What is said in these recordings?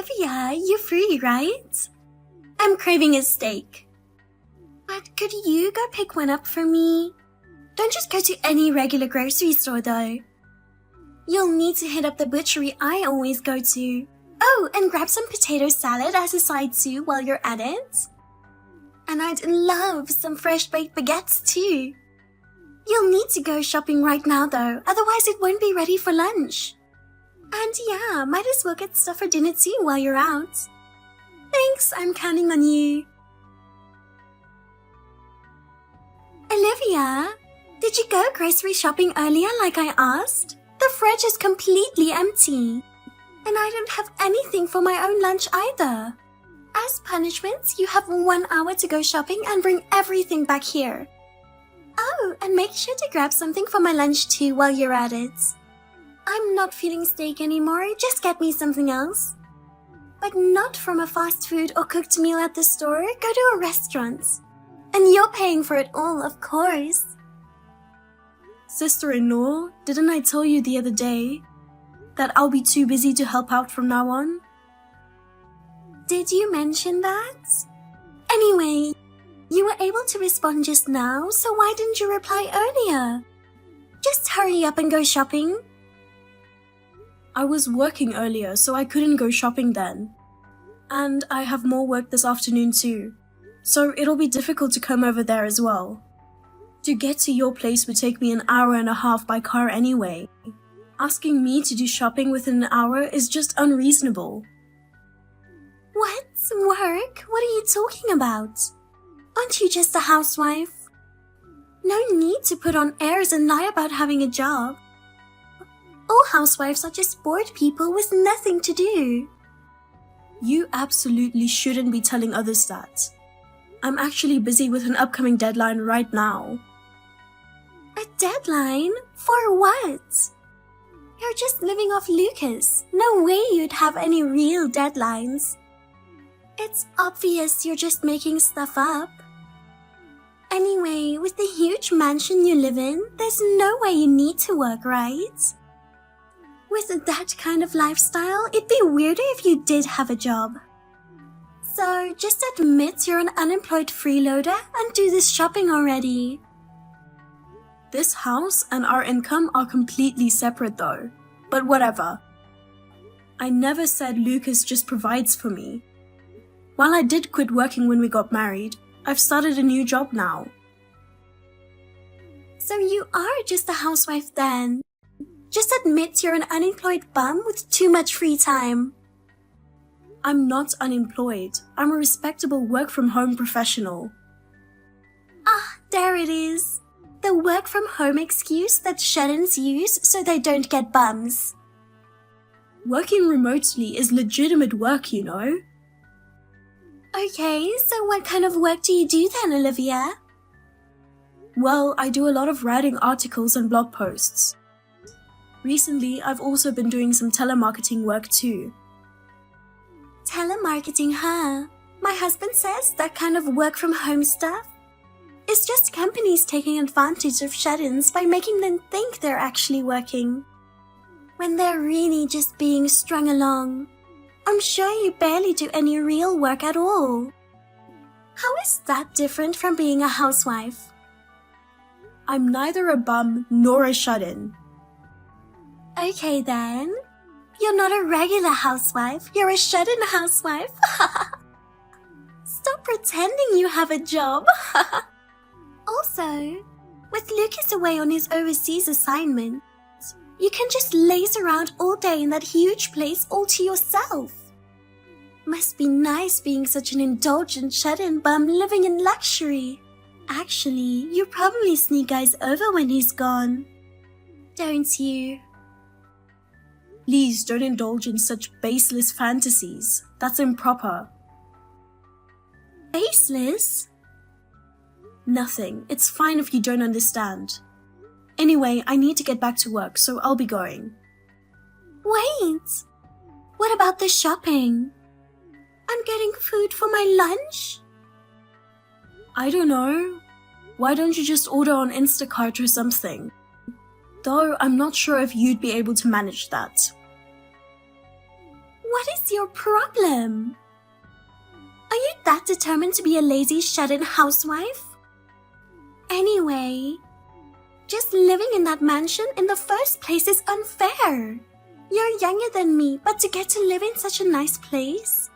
Olivia, you're free, right? I'm craving a steak. But could you go pick one up for me? Don't just go to any regular grocery store though. You'll need to hit up the butchery I always go to. Oh, and grab some potato salad as a side too while you're at it. And I'd love some fresh baked baguettes too. You'll need to go shopping right now though, otherwise it won't be ready for lunch. And yeah, might as well get stuff for dinner too while you're out. Thanks, I'm counting on you. Olivia, did you go grocery shopping earlier like I asked? The fridge is completely empty. And I don't have anything for my own lunch either. As punishment, you have 1 hour to go shopping and bring everything back here. Oh, and make sure to grab something for my lunch too while you're at it. I'm not feeling steak anymore, just get me something else. But not from a fast food or cooked meal at the store, go to a restaurant. And you're paying for it all, of course. Sister-in-law, didn't I tell you the other day that I'll be too busy to help out from now on? Did you mention that? Anyway, you were able to respond just now, so why didn't you reply earlier? Just hurry up and go shopping. I was working earlier, so I couldn't go shopping then. And I have more work this afternoon too, so it'll be difficult to come over there as well. To get to your place would take me 1.5 hours by car anyway. Asking me to do shopping within an hour is just unreasonable. What? Work? What are you talking about? Aren't you just a housewife? No need to put on airs and lie about having a job. All housewives are just bored people with nothing to do. You absolutely shouldn't be telling others that. I'm actually busy with an upcoming deadline right now. A deadline? For what? You're just living off Lucas. No way you'd have any real deadlines. It's obvious you're just making stuff up. Anyway, with the huge mansion you live in, there's no way you need to work, right? With that kind of lifestyle, it'd be weirder if you did have a job. So just admit you're an unemployed freeloader and do this shopping already. This house and our income are completely separate though, but whatever. I never said Lucas just provides for me. While I did quit working when we got married, I've started a new job now. So you are just a housewife then? Just admit you're an unemployed bum with too much free time. I'm not unemployed. I'm a respectable work-from-home professional. Ah, there it is. The work-from-home excuse that shut-ins use so they don't get bums. Working remotely is legitimate work, you know. Okay, so what kind of work do you do then, Olivia? Well, I do a lot of writing articles and blog posts. Recently, I've also been doing some telemarketing work too. Telemarketing, huh? My husband says that kind of work-from-home stuff is just companies taking advantage of shut-ins by making them think they're actually working, when they're really just being strung along. I'm sure you barely do any real work at all. How is that different from being a housewife? I'm neither a bum nor a shut-in. Okay then. You're not a regular housewife, you're a shut-in housewife. Stop pretending you have a job. Also, with Lucas away on his overseas assignment, you can just laze around all day in that huge place all to yourself. Must be nice being such an indulgent shut-in bum living in luxury. Actually, you probably sneak guys over when he's gone. Don't you? Please don't indulge in such baseless fantasies. That's improper. Baseless? Nothing. It's fine if you don't understand. Anyway, I need to get back to work, so I'll be going. Wait! What about the shopping? I'm getting food for my lunch? I don't know. Why don't you just order on Instacart or something? Though I'm not sure if you'd be able to manage that. What is your problem? Are you that determined to be a lazy, shut-in housewife? Anyway, just living in that mansion in the first place is unfair. You're younger than me, but to get to live in such a nice place?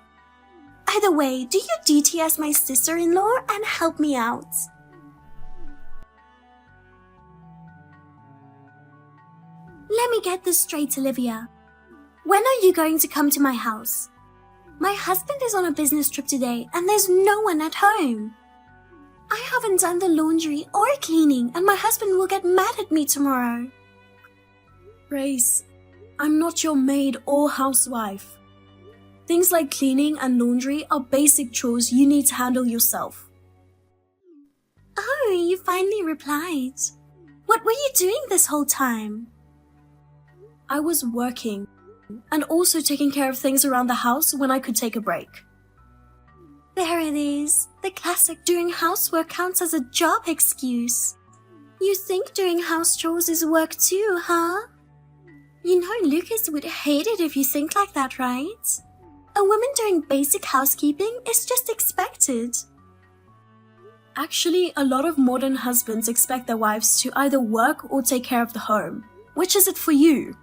Either way, do your duty as my sister-in-law and help me out. Let me get this straight, Olivia. When are you going to come to my house? My husband is on a business trip today and there's no one at home. I haven't done the laundry or cleaning and my husband will get mad at me tomorrow. Grace, I'm not your maid or housewife. Things like cleaning and laundry are basic chores you need to handle yourself. Oh, you finally replied. What were you doing this whole time? I was working and also taking care of things around the house when I could take a break. There it is. The classic doing housework counts as a job excuse. You think doing house chores is work too, huh? You know Lucas would hate it if you think like that, right? A woman doing basic housekeeping is just expected. Actually, a lot of modern husbands expect their wives to either work or take care of the home. Which is it for you?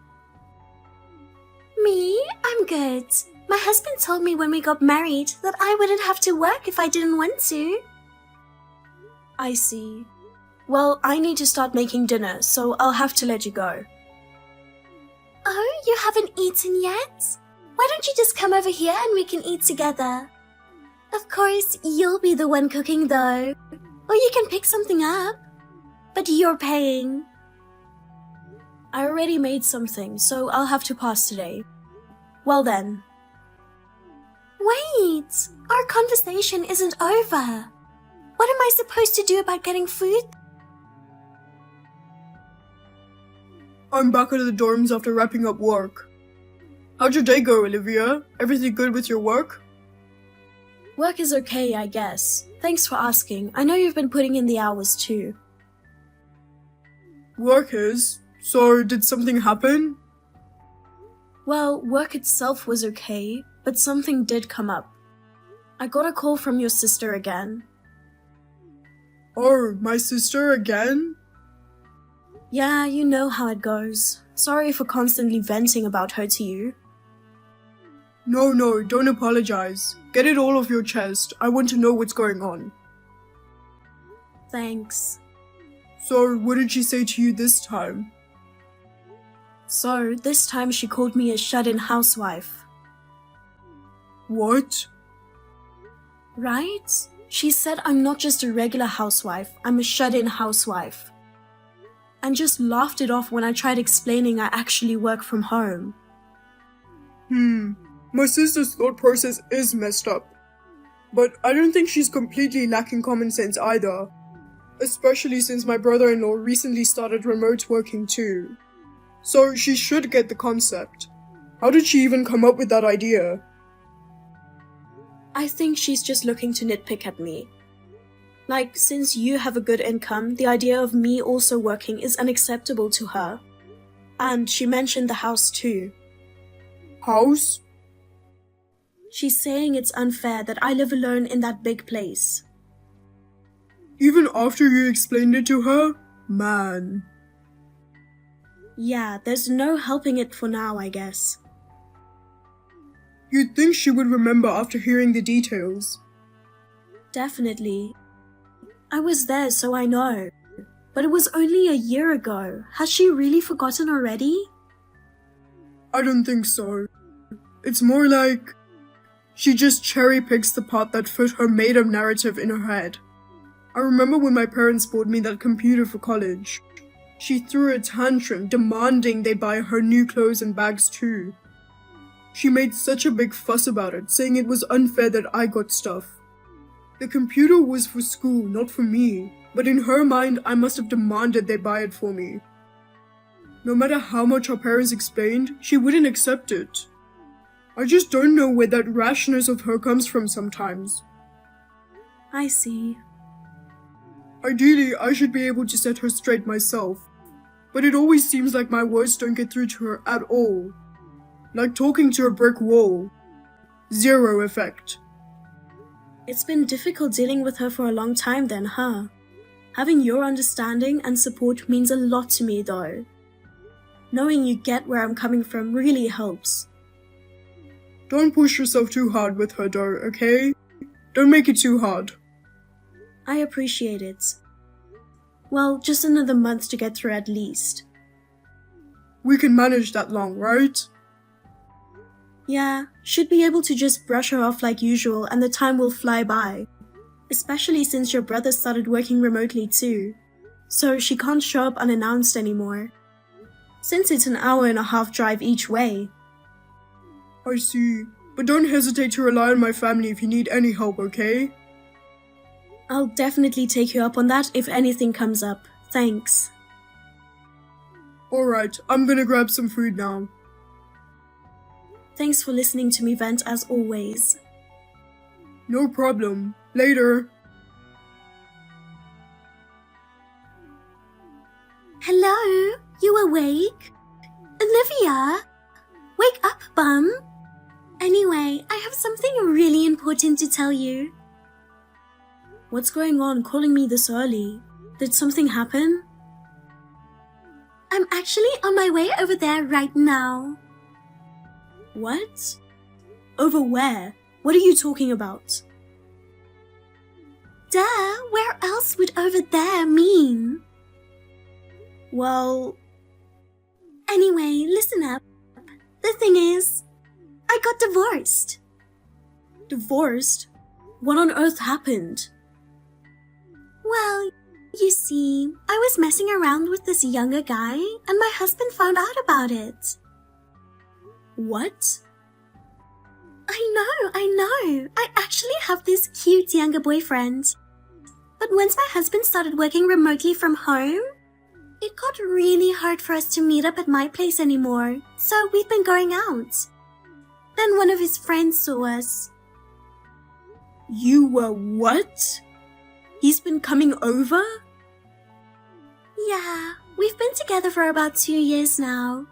Me? I'm good. My husband told me when we got married that I wouldn't have to work if I didn't want to. I see. Well, I need to start making dinner, so I'll have to let you go. Oh, you haven't eaten yet? Why don't you just come over here and we can eat together? Of course, you'll be the one cooking though. Or you can pick something up. But you're paying. I already made something, so I'll have to pass today. Well then. Wait! Our conversation isn't over. What am I supposed to do about getting food? I'm back at the dorms after wrapping up work. How'd your day go, Olivia? Everything good with your work? Work is okay, I guess. Thanks for asking. I know you've been putting in the hours too. Work is? So, did something happen? Well, work itself was okay, but something did come up. I got a call from your sister again. Oh, my sister again? Yeah, you know how it goes. Sorry for constantly venting about her to you. No, don't apologize. Get it all off your chest. I want to know what's going on. Thanks. So, what did she say to you this time? So, this time she called me a shut-in housewife. What? Right? She said I'm not just a regular housewife, I'm a shut-in housewife. And just laughed it off when I tried explaining I actually work from home. My sister's thought process is messed up. But I don't think she's completely lacking common sense either. Especially since my brother-in-law recently started remote working too. So she should get the concept. How did she even come up with that idea? I think she's just looking to nitpick at me. Like, since you have a good income, the idea of me also working is unacceptable to her. And she mentioned the house too. House? She's saying it's unfair that I live alone in that big place. Even after you explained it to her? Man. Yeah, there's no helping it for now, I guess. You'd think she would remember after hearing the details. Definitely. I was there, so I know. But it was only a year ago. Has she really forgotten already? I don't think so. It's more like she just cherry picks the part that fit her made-up narrative in her head. I remember when my parents bought me that computer for college. She threw a tantrum demanding they buy her new clothes and bags too. She made such a big fuss about it, saying it was unfair that I got stuff. The computer was for school, not for me, but in her mind I must have demanded they buy it for me. No matter how much her parents explained, she wouldn't accept it. I just don't know where that rashness of her comes from sometimes. I see. Ideally, I should be able to set her straight myself, but it always seems like my words don't get through to her at all. Like talking to a brick wall. Zero effect. It's been difficult dealing with her for a long time then, huh? Having your understanding and support means a lot to me though. Knowing you get where I'm coming from really helps. Don't push yourself too hard with her though, okay? Don't make it too hard. I appreciate it. Well, just another month to get through at least. We can manage that long, right? Yeah, should be able to just brush her off like usual and the time will fly by. Especially since your brother started working remotely too. So she can't show up unannounced anymore. Since it's an 1.5-hour drive each way. I see. But don't hesitate to rely on my family if you need any help, okay? I'll definitely take you up on that if anything comes up. Thanks. Alright, I'm gonna grab some food now. Thanks for listening to me vent as always. No problem. Later. Hello? You awake? Olivia? Wake up, bum. Anyway, I have something really important to tell you. What's going on calling me this early? Did something happen? I'm actually on my way over there right now. What? Over where? What are you talking about? Duh, where else would over there mean? Well... Anyway, listen up. The thing is, I got divorced. Divorced? What on earth happened? Well, you see, I was messing around with this younger guy and my husband found out about it. What? I know. I actually have this cute younger boyfriend. But once my husband started working remotely from home, it got really hard for us to meet up at my place anymore, so we've been going out. Then one of his friends saw us. You were what? He's been coming over? Yeah, we've been together for about 2 years now.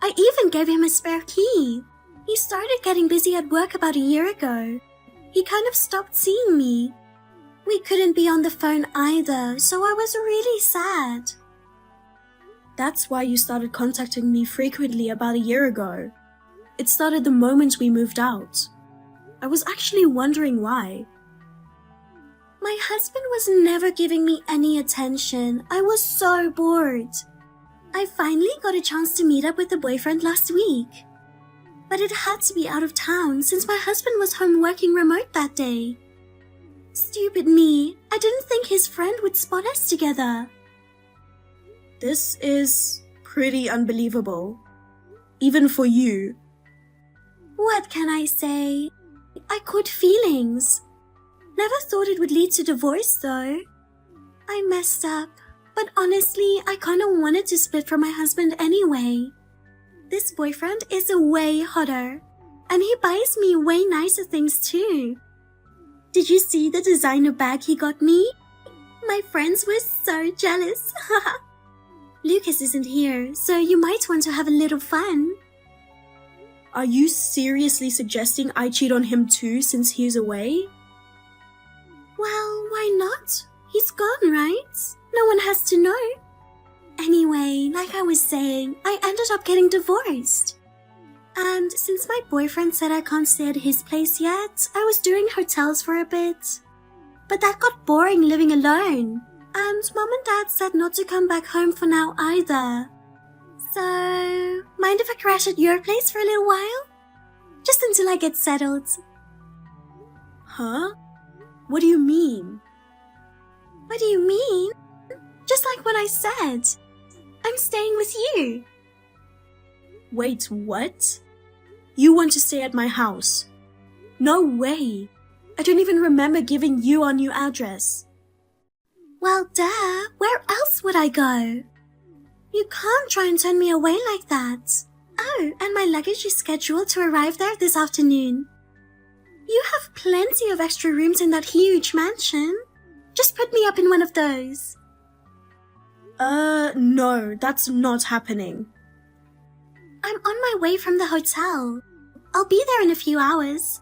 I even gave him a spare key. He started getting busy at work about a year ago. He kind of stopped seeing me. We couldn't be on the phone either, so I was really sad. That's why you started contacting me frequently about a year ago. It started the moment we moved out. I was actually wondering why. My husband was never giving me any attention. I was so bored. I finally got a chance to meet up with a boyfriend last week. But it had to be out of town since my husband was home working remote that day. Stupid me. I didn't think his friend would spot us together. This is pretty unbelievable. Even for you. What can I say? I caught feelings. Never thought it would lead to divorce though. I messed up, but honestly, I kinda wanted to split from my husband anyway. This boyfriend is way hotter, and he buys me way nicer things too. Did you see the designer bag he got me? My friends were so jealous. Lucas isn't here, so you might want to have a little fun. Are you seriously suggesting I cheat on him too since he's away? Well, why not? He's gone, right? No one has to know. Anyway, like I was saying, I ended up getting divorced. And since my boyfriend said I can't stay at his place yet, I was doing hotels for a bit. But that got boring living alone. And Mom and Dad said not to come back home for now either. So, mind if I crash at your place for a little while? Just until I get settled. Huh? What do you mean? What do you mean? Just like what I said. I'm staying with you. Wait, what? You want to stay at my house? No way. I don't even remember giving you our new address. Well, duh. Where else would I go? You can't try and turn me away like that. Oh, and my luggage is scheduled to arrive there this afternoon. You have plenty of extra rooms in that huge mansion. Just put me up in one of those. No, that's not happening. I'm on my way from the hotel. I'll be there in a few hours.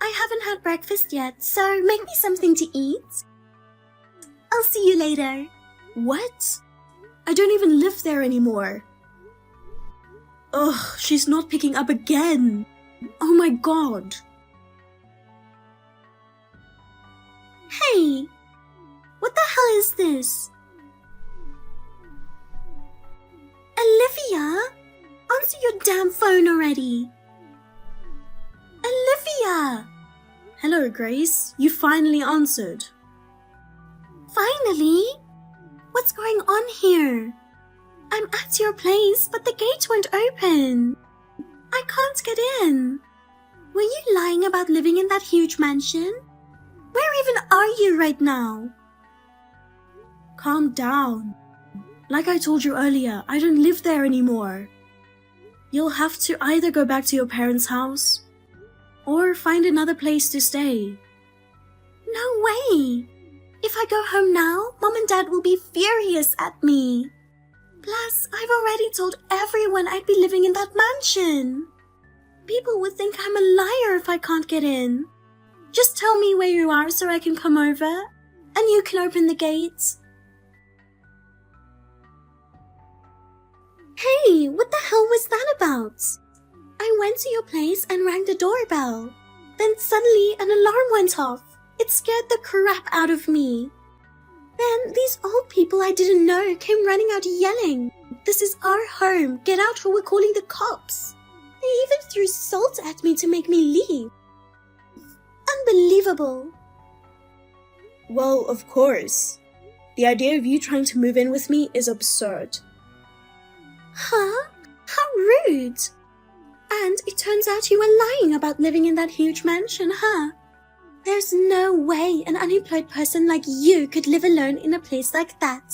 I haven't had breakfast yet, so make me something to eat. I'll see you later. What? I don't even live there anymore. Ugh, she's not picking up again. Oh my god. Hey, what the hell is this? Olivia, answer your damn phone already. Olivia! Hello, Grace. You finally answered. Finally? What's going on here? I'm at your place, but the gate won't open. I can't get in. Were you lying about living in that huge mansion? Where even are you right now? Calm down. Like I told you earlier, I don't live there anymore. You'll have to either go back to your parents' house or find another place to stay. No way! If I go home now, Mom and Dad will be furious at me. Plus, I've already told everyone I'd be living in that mansion. People would think I'm a liar if I can't get in. Just tell me where you are so I can come over, and you can open the gates. Hey, what the hell was that about? I went to your place and rang the doorbell. Then suddenly an alarm went off. It scared the crap out of me. Then these old people I didn't know came running out yelling, "This is our home, get out or we're calling the cops." They even threw salt at me to make me leave. Unbelievable. Well, of course. The idea of you trying to move in with me is absurd. Huh? How rude. And it turns out you were lying about living in that huge mansion, huh? There's no way an unemployed person like you could live alone in a place like that.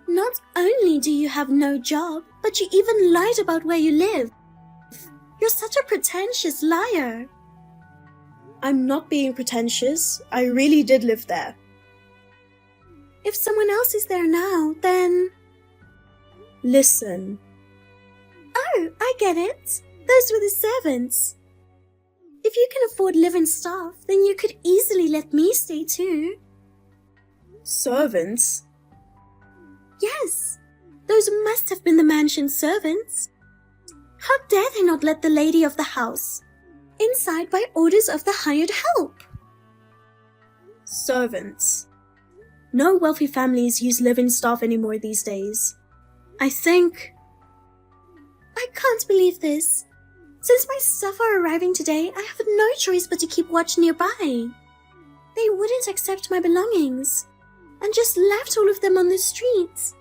Not only do you have no job, but you even lied about where you live. You're such a pretentious liar. I'm not being pretentious. I really did live there. If someone else is there now, then... Listen. Oh, I get it. Those were the servants. If you can afford live-in staff, then you could easily let me stay too. Servants? Yes, those must have been the mansion's servants. How dare they not let the lady of the house inside by orders of the hired help? Servants. No wealthy families use live-in staff anymore these days. I think... I can't believe this. Since my stuff are arriving today, I have no choice but to keep watch nearby. They wouldn't accept my belongings and just left all of them on the streets.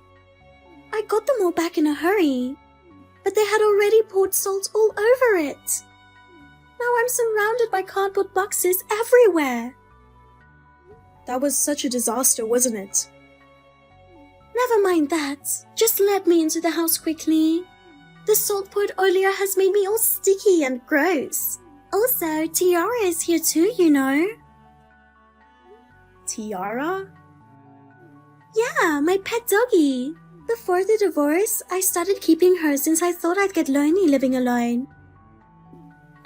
I got them all back in a hurry, but they had already poured salt all over it. Now I'm surrounded by cardboard boxes everywhere. That was such a disaster, wasn't it? Never mind that. Just let me into the house quickly. The salt poured earlier has made me all sticky and gross. Also, Tiara is here too, you know. Tiara? Yeah, my pet doggy. Before the divorce, I started keeping her since I thought I'd get lonely living alone.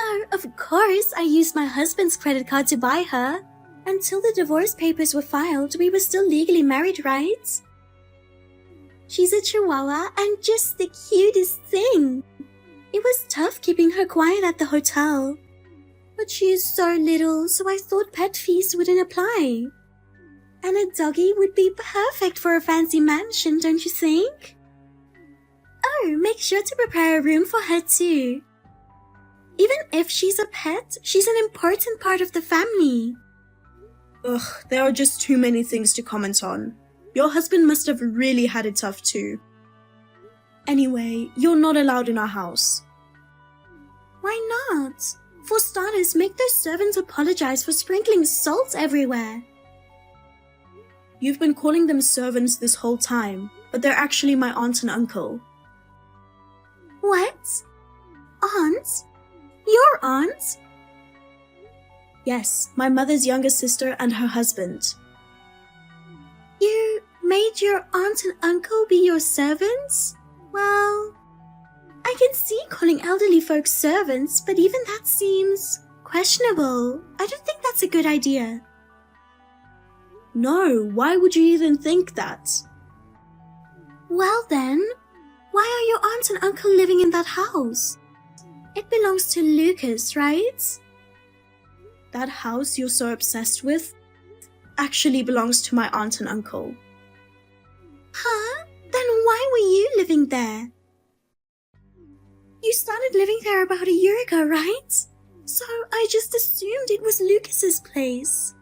Oh, of course, I used my husband's credit card to buy her. Until the divorce papers were filed, we were still legally married, right? She's a chihuahua and just the cutest thing. It was tough keeping her quiet at the hotel. But she is so little, so I thought pet fees wouldn't apply. And a doggy would be perfect for a fancy mansion, don't you think? Oh, make sure to prepare a room for her too. Even if she's a pet, she's an important part of the family. Ugh, there are just too many things to comment on. Your husband must have really had it tough too. Anyway, you're not allowed in our house. Why not? For starters, make those servants apologize for sprinkling salt everywhere. You've been calling them servants this whole time, but they're actually my aunt and uncle. What? Aunt? Your aunt? Yes, my mother's younger sister and her husband. You made your aunt and uncle be your servants? Well, I can see calling elderly folks servants, but even that seems questionable. I don't think that's a good idea. No, why would you even think that? Well then, why are your aunt and uncle living in that house? It belongs to Lucas, right? That house you're so obsessed with actually belongs to my aunt and uncle. Huh? Then why were you living there? You started living there about a year ago, right? So I just assumed it was Lucas's place.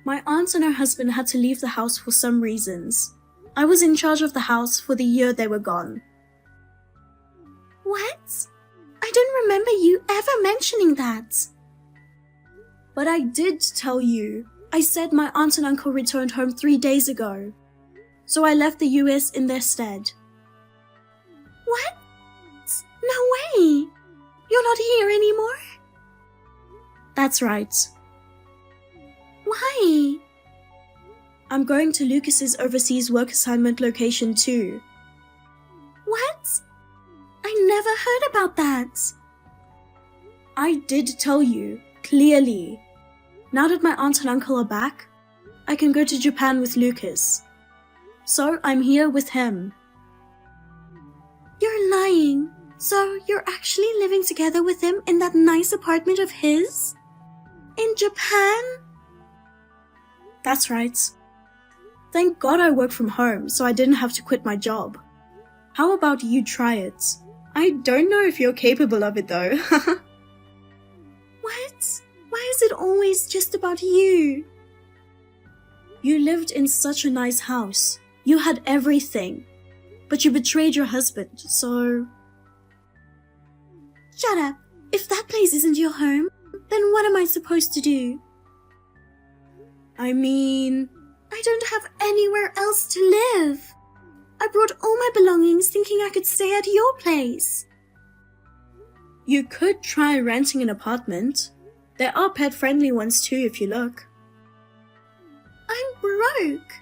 My aunt and her husband had to leave the house for some reasons. I was in charge of the house for the year they were gone. What? I don't remember you ever mentioning that. But I did tell you. I said my aunt and uncle returned home 3 days ago. So I left the US in their stead. What? No way! You're not here anymore? That's right. Why? I'm going to Lucas's overseas work assignment location too. What? I never heard about that. I did tell you, clearly. Now that my aunt and uncle are back, I can go to Japan with Lucas. So I'm here with him. You're lying. So you're actually living together with him in that nice apartment of his? In Japan? That's right. Thank God I work from home, so I didn't have to quit my job. How about you try it? I don't know if you're capable of it though. What? Why is it always just about you? You lived in such a nice house. You had everything. But you betrayed your husband, so... Shut up. If that place isn't your home, then what am I supposed to do? I mean... I don't have anywhere else to live. I brought all my belongings thinking I could stay at your place. You could try renting an apartment. There are pet-friendly ones too if you look. I'm broke.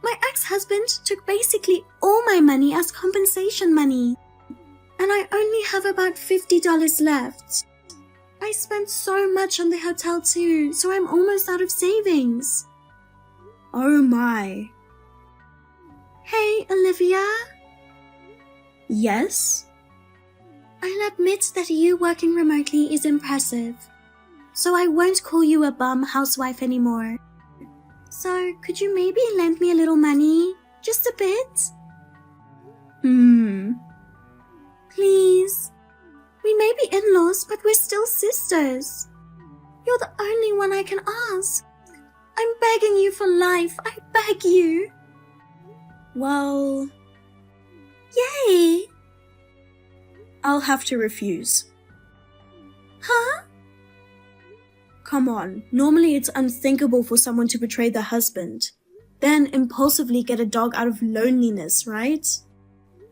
My ex-husband took basically all my money as compensation money. And I only have about $50 left. I spent so much on the hotel too, so I'm almost out of savings. Oh my. Hey, Olivia? Yes? I'll admit that you working remotely is impressive. So I won't call you a bum housewife anymore. So could you maybe lend me a little money? Just a bit? Please. We may be in-laws, but we're still sisters. You're the only one I can ask. I'm begging you for life. I beg you. Well... Yay! I'll have to refuse. Huh? Come on, normally it's unthinkable for someone to betray their husband, then impulsively get a dog out of loneliness, right?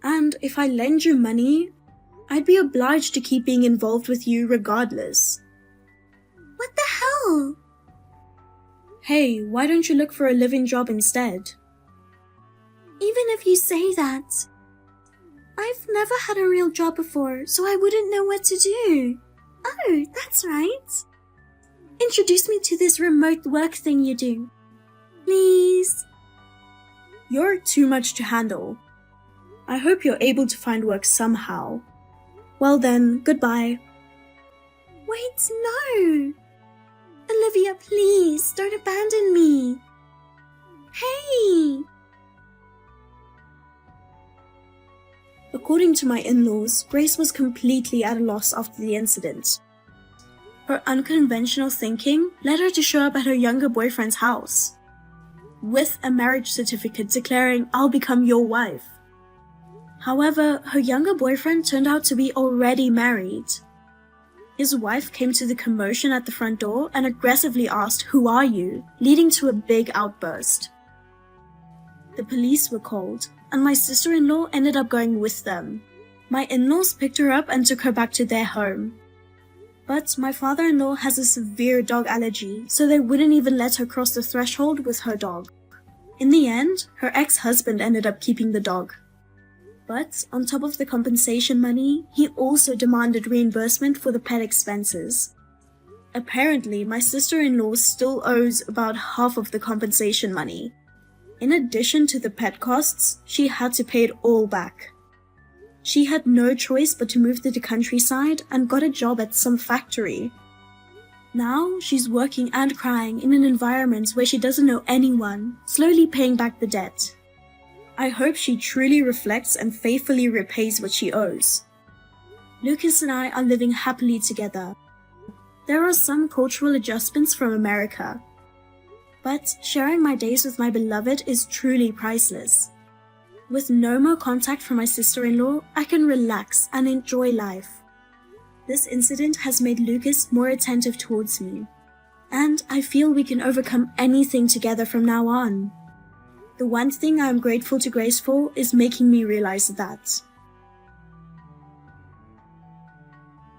And if I lend you money, I'd be obliged to keep being involved with you regardless. What the hell? Hey, why don't you look for a living job instead? Even if you say that, I've never had a real job before, so I wouldn't know what to do. Oh, that's right. Introduce me to this remote work thing you do. Please. You're too much to handle. I hope you're able to find work somehow. Well then, goodbye. Wait, no. Olivia, please, don't abandon me. Hey! According to my in-laws, Grace was completely at a loss after the incident. Her unconventional thinking led her to show up at her younger boyfriend's house, with a marriage certificate declaring, "I'll become your wife." However, her younger boyfriend turned out to be already married. His wife came to the commotion at the front door and aggressively asked, "Who are you?" leading to a big outburst. The police were called, and my sister-in-law ended up going with them. My in-laws picked her up and took her back to their home. But my father-in-law has a severe dog allergy, so they wouldn't even let her cross the threshold with her dog. In the end, her ex-husband ended up keeping the dog. But on top of the compensation money, he also demanded reimbursement for the pet expenses. Apparently, my sister-in-law still owes about half of the compensation money. In addition to the pet costs, she had to pay it all back. She had no choice but to move to the countryside and got a job at some factory. Now, she's working and crying in an environment where she doesn't know anyone, slowly paying back the debt. I hope she truly reflects and faithfully repays what she owes. Lucas and I are living happily together. There are some cultural adjustments from America, but sharing my days with my beloved is truly priceless. With no more contact from my sister-in-law, I can relax and enjoy life. This incident has made Lucas more attentive towards me, and I feel we can overcome anything together from now on. The one thing I am grateful to Grace for is making me realize that.